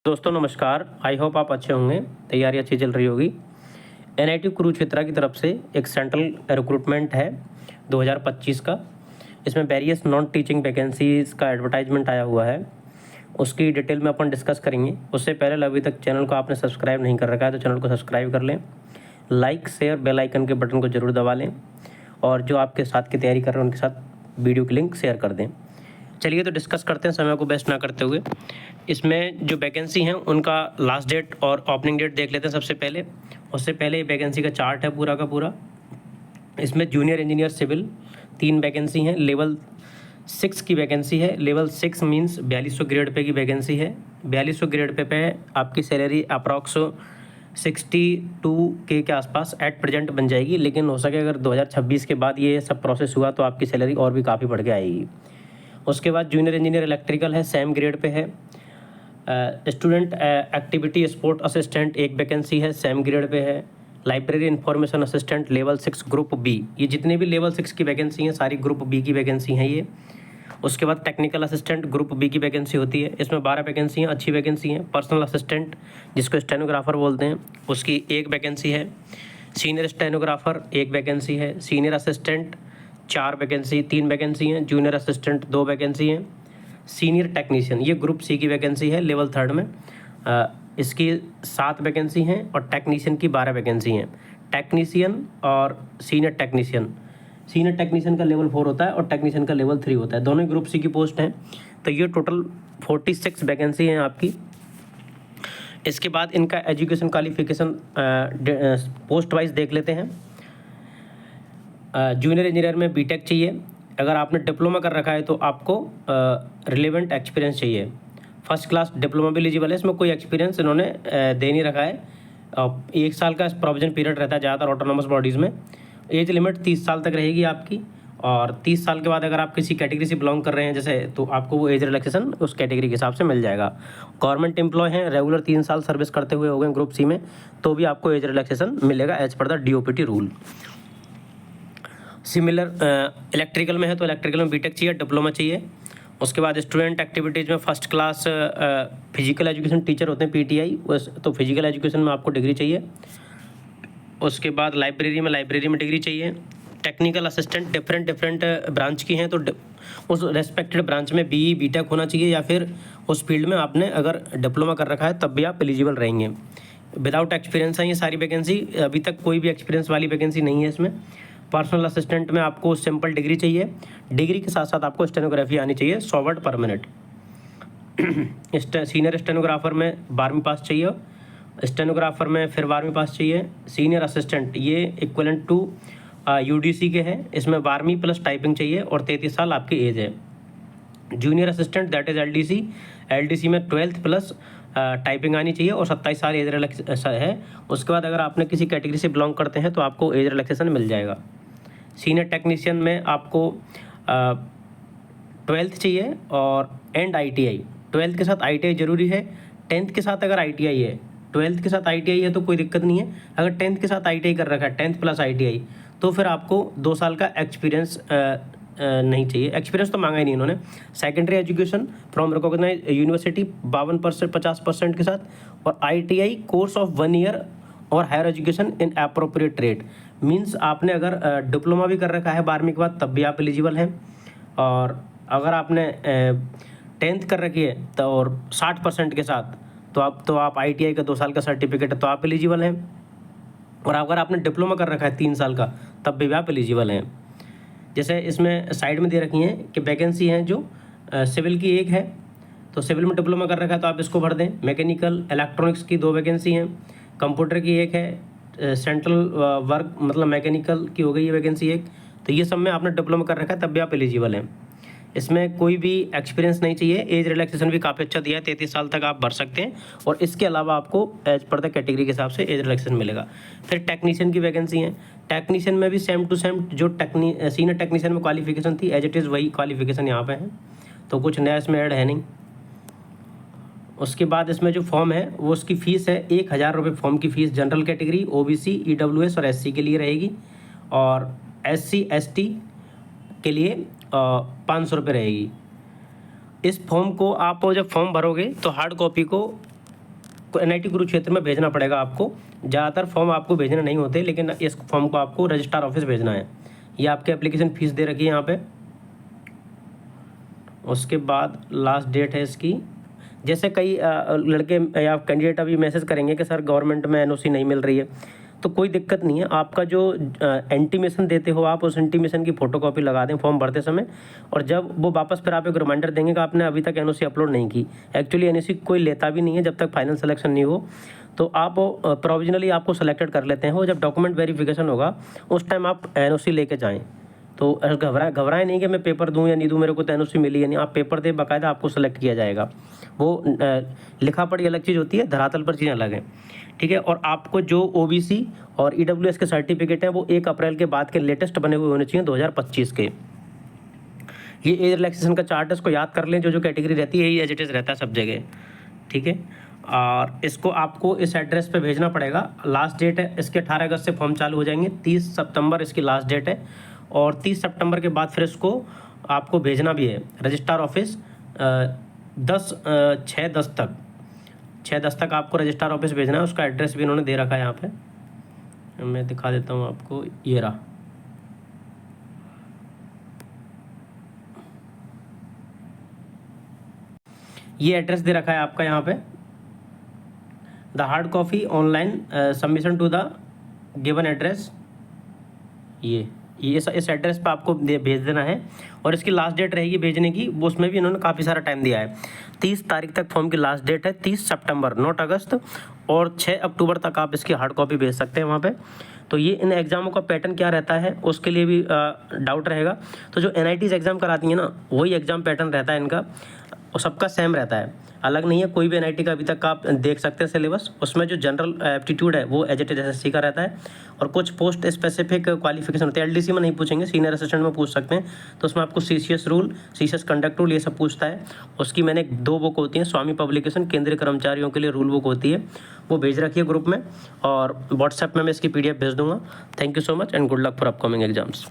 दोस्तों नमस्कार। I hope आप अच्छे होंगे। तैयारी अच्छी चल रही होगी। एनआईटी कुरुक्षेत्र की तरफ से एक सेंट्रल रिक्रूटमेंट है 2025 का। इसमें वेरियस नॉन टीचिंग वैकेंसीज़ का एडवर्टाइजमेंट आया हुआ है, उसकी डिटेल में अपन डिस्कस करेंगे। उससे पहले अभी तक चैनल को आपने सब्सक्राइब नहीं कर रखा है तो चैनल को सब्सक्राइब कर लें, लाइक शेयर बेल आइकन के बटन को ज़रूर दबा लें और जो आपके साथ की तैयारी कर रहे हैं उनके साथ वीडियो की लिंक शेयर कर दें। चलिए तो डिस्कस करते हैं समय को वेस्ट ना करते हुए। इसमें जो वैकेंसी हैं उनका लास्ट डेट और ओपनिंग डेट देख लेते हैं सबसे पहले। उससे पहले ये वैकेंसी का चार्ट है पूरा का पूरा। इसमें जूनियर इंजीनियर सिविल 3 वैकेंसी हैं। लेवल 6 की वैकेंसी है। लेवल 6 मीन्स 4200 ग्रेड पे की वैकेंसी है। 4200 ग्रेड पे आपकी सैलरी अप्रॉक्स 62K के आसपास एट प्रेजेंट बन जाएगी, लेकिन हो सके अगर 2026 के बाद ये सब प्रोसेस हुआ तो आपकी सैलरी और भी काफ़ी बढ़ के आएगी। उसके बाद जूनियर इंजीनियर इलेक्ट्रिकल है, सेम ग्रेड पे है। स्टूडेंट एक्टिविटी स्पोर्ट असिस्टेंट एक वैकेंसी है, सेम ग्रेड पे है। Library information assistant level 6 group B, ये जितने भी लेवल 6 की वैकेंसी हैं सारी ग्रुप बी की वैकेंसी हैं ये। उसके बाद टेक्निकल असिस्टेंट ग्रुप बी की वैकेंसी होती है। इसमें 12 वैकेंसी हैं, अच्छी वैकेंसी हैं। पर्सनल असिस्टेंट जिसको स्टेनोग्राफर बोलते हैं उसकी एक वैकेंसी है। सीनियर स्टेनोग्राफर एक वैकेंसी है। सीनियर असिस्टेंट 3 वैकेंसी हैं। जूनियर असिस्टेंट 2 वैकेंसी हैं। सीनियर टेक्नीशियन ये ग्रुप सी की वैकेंसी है लेवल 3 में। इसकी 7 वैकेंसी हैं और टेक्नीशियन की 12 वैकेंसी हैं। टेक्नीशियन और सीनियर टेक्नीशियन का लेवल 4 होता है और टेक्नीशियन का लेवल 3 होता है। दोनों ग्रुप सी की पोस्ट हैं। तो ये टोटल 46 वैकेंसी हैं आपकी। इसके बाद इनका एजुकेशन क्वालिफिकेशन पोस्ट वाइज देख लेते हैं। जूनियर इंजीनियर में बीटेक चाहिए। अगर आपने डिप्लोमा कर रखा है तो आपको रिलेवेंट एक्सपीरियंस चाहिए। फर्स्ट क्लास डिप्लोमा भी एलिजिबल है, इसमें कोई एक्सपीरियंस इन्होंने दे नहीं रखा है। 1 साल का प्रोविजन पीरियड रहता है ज़्यादातर ऑटोनोमस बॉडीज़ में। एज लिमिट 30 साल तक रहेगी आपकी, और 30 साल के बाद अगर आप किसी कैटेगरी से बिलोंग कर रहे हैं जैसे, तो आपको वो एज रिलैक्सेशन उस कैटेगरी के हिसाब से मिल जाएगा। गवर्नमेंट एम्प्लॉय हैं, रेगुलर 3 साल सर्विस करते हुए हो गए ग्रुप सी में, तो भी आपको एज रिलैक्सेशन मिलेगा age per the DOPT rule. Similar electrical में है तो इलेक्ट्रिकल में बीटेक चाहिए, डिप्लोमा चाहिए। उसके बाद स्टूडेंट एक्टिविटीज़ में first class physical education teacher होते हैं PTI, तो फिजिकल एजुकेशन में आपको डिग्री चाहिए। उसके बाद लाइब्रेरी में डिग्री चाहिए। टेक्निकल असिस्टेंट डिफरेंट ब्रांच की हैं तो उस रेस्पेक्टेड ब्रांच में BE BTech होना चाहिए, या फिर उस फील्ड में आपने अगर डिप्लोमा कर रखा है तब भी आप एलिजिबल रहेंगे। विदाउट एक्सपीरियंस है ये सारी वैकेंसी, अभी तक कोई भी एक्सपीरियंस वाली वैकेंसी नहीं है इसमें। पर्सनल असिस्टेंट में आपको सिंपल डिग्री चाहिए, डिग्री के साथ साथ आपको स्टेनोग्राफी आनी चाहिए 100 वर्ड पर मिनट। सीनियर स्टेनोग्राफर में 12वीं पास चाहिए, स्टेनोग्राफर में फिर 12वीं पास चाहिए। सीनियर असिस्टेंट ये इक्वलेंट टू UDC के हैं, इसमें 12वीं प्लस टाइपिंग चाहिए और 33 साल आपकी एज है। Junior assistant that is LDC में 12th प्लस टाइपिंग आनी चाहिए और 27 साल एज रिलैक्स है। उसके बाद अगर आपने किसी कैटेगरी से बिलोंग करते हैं तो आपको एज रिलैक्सेशन मिल जाएगा। सीनियर टेक्नीशियन में आपको 12th चाहिए और ITI। 12th के साथ ITI ज़रूरी है। 10th के साथ अगर ITI है, 12th के साथ ITI है तो कोई दिक्कत नहीं है। अगर 10th के साथ ITI कर रखा है 10th प्लस ITI, तो फिर आपको 2 साल का एक्सपीरियंस नहीं चाहिए। एक्सपीरियंस तो मांगा ही नहीं इन्होंने। Secondary education from recognise university 52% 50% के साथ, और ITI कोर्स ऑफ 1 ईयर और higher education in appropriate trade. Means आपने अगर डिप्लोमा भी कर रखा है 12वीं के बाद तब भी आप एलिजिबल हैं, और अगर आपने 10th कर रखी है तो और 60% के साथ तो आप ITI का 2 साल का सर्टिफिकेट है तो आप एलिजिबल हैं, और अगर आपने डिप्लोमा कर रखा है 3 साल का तब भी आप एलिजिबल हैं। जैसे इसमें साइड में दे रखी हैं कि वैकेंसी हैं जो सिविल की एक है, तो सिविल में डिप्लोमा कर रखा है तो आप इसको भर दें। मैकेनिकल इलेक्ट्रॉनिक्स की 2 वैकेंसी हैं। कंप्यूटर की एक है। सेंट्रल वर्क मतलब मैकेनिकल की हो गई ये वैकेंसी एक। तो ये सब में आपने डिप्लोमा कर रखा है तब भी आप एलिजिबल हैं। इसमें कोई भी एक्सपीरियंस नहीं चाहिए। एज रिलैक्सेशन भी काफ़ी अच्छा दिया है, 33 साल तक आप भर सकते हैं, और इसके अलावा आपको एज पर द कैटेगरी के हिसाब से एज रिलैक्सेशन मिलेगा। फिर टेक्नीशियन की वैकेंसी है। टेक्नीशियन में भी सेम टू सेम जो सीनियर टेक्नीशियन में क्वालिफिकेशन थी एज इट इज़ वही क्वालिफिकेशन यहाँ पे है, तो कुछ नया इसमें ऐड है नहीं। उसके बाद इसमें जो फॉर्म है वो उसकी फ़ीस है 1000 रुपये फॉर्म की fees. General category OBC EWS और SC के लिए रहेगी, और SC ST के लिए 500 रुपये रहेगी। इस फॉर्म को आप जब फॉर्म भरोगे तो हार्ड कॉपी को NIT कुरुक्षेत्र में भेजना पड़ेगा आपको। ज़्यादातर फॉर्म आपको भेजने नहीं होते, लेकिन इस फॉर्म को आपको रजिस्ट्रार ऑफिस भेजना है। ये आपकी एप्लीकेशन फ़ीस दे रखी है यहाँ पे। उसके बाद लास्ट डेट है इसकी। जैसे कई लड़के या कैंडिडेट अभी मैसेज करेंगे कि सर गवर्नमेंट में NOC नहीं मिल रही है, तो कोई दिक्कत नहीं है। आपका जो इंटीमेशन देते हो आप, उस इंटीमेशन की फ़ोटोकॉपी लगा दें फॉर्म भरते समय, और जब वो वापस फिर आप एक रिमाइंडर देंगे कि आपने अभी तक NOC अपलोड नहीं की। एक्चुअली NOC कोई लेता भी नहीं है जब तक फाइनल सिलेक्शन नहीं हो, तो आप प्रोविजनली आपको सेलेक्टेड कर लेते हैं वो। जब डॉक्यूमेंट वेरिफिकेशन होगा उस टाइम आप NOC लेके जाएँ। तो घबराएं नहीं कि मैं पेपर दूं या नहीं दूं, मेरे को तो NOC मिली है नहीं। आप पेपर दे, बाकायदा आपको सेलेक्ट किया जाएगा। वो लिखा पढ़ी अलग चीज़ होती है, धरातल पर चीज़ें अलग हैं, ठीक है। और आपको जो OBC और EWS के सर्टिफिकेट हैं वो 1 अप्रैल के बाद के लेटेस्ट बने हुए होने चाहिए 2025 के। ये एज रिलैक्सेशन का चार्ट है, इसको याद कर लें। जो कैटेगरी रहती है यही एज इट इज़ रहता है सब जगह, ठीक है। और इसको आपको इस एड्रेस पे भेजना पड़ेगा। लास्ट डेट है इसके 18 अगस्त से फॉर्म चालू हो जाएंगे, 30 सितंबर इसकी लास्ट डेट है। और 30 सितंबर के बाद फिर इसको आपको भेजना भी है रजिस्ट्रार ऑफिस 6-10 तक। 6-10 तक आपको रजिस्ट्रार ऑफिस भेजना है। उसका एड्रेस भी इन्होंने दे रखा है यहाँ पे, मैं दिखा देता हूँ आपको। ये रहा, ये एड्रेस दे रखा है आपका यहाँ पे। The hard copy online submission to the given address. ये इस एड्रेस पे आपको भेज देना है। और इसकी लास्ट डेट रहेगी भेजने की, वो उसमें भी इन्होंने काफ़ी सारा टाइम दिया है। 30 तारीख तक फॉर्म की लास्ट डेट है, 30 सितंबर, नॉट अगस्त। और 6 अक्टूबर तक आप इसकी हार्ड कॉपी भेज सकते हैं वहाँ पे। तो ये इन एग्ज़ामों का पैटर्न क्या रहता है उसके लिए भी डाउट रहेगा। तो जो NITs एग्ज़ाम कराती हैं ना, वही एग्ज़ाम पैटर्न रहता है इनका, और सबका सेम रहता है, अलग नहीं है। कोई भी NIT का अभी तक आप देख सकते हैं सिलेबस, उसमें जो जनरल एप्टीट्यूड है वो एज इट इज SSC का रहता है। और कुछ पोस्ट स्पेसिफिक क्वालिफिकेशन होते हैं, LDC में नहीं पूछेंगे, सीनियर असिस्टेंट में पूछ सकते हैं। तो उसमें आपको CCS rule, CCS conduct rule, ये सब पूछता है। उसकी मैंने 2 बुक होती हैं, स्वामी पब्लिकेशन केंद्रीय कर्मचारियों के लिए रूल बुक होती है, वो भेज रखी है ग्रुप में, और व्हाट्सएप में मैं इसकी PDF भेज दूँगा। Thank you so much and good luck for upcoming exams.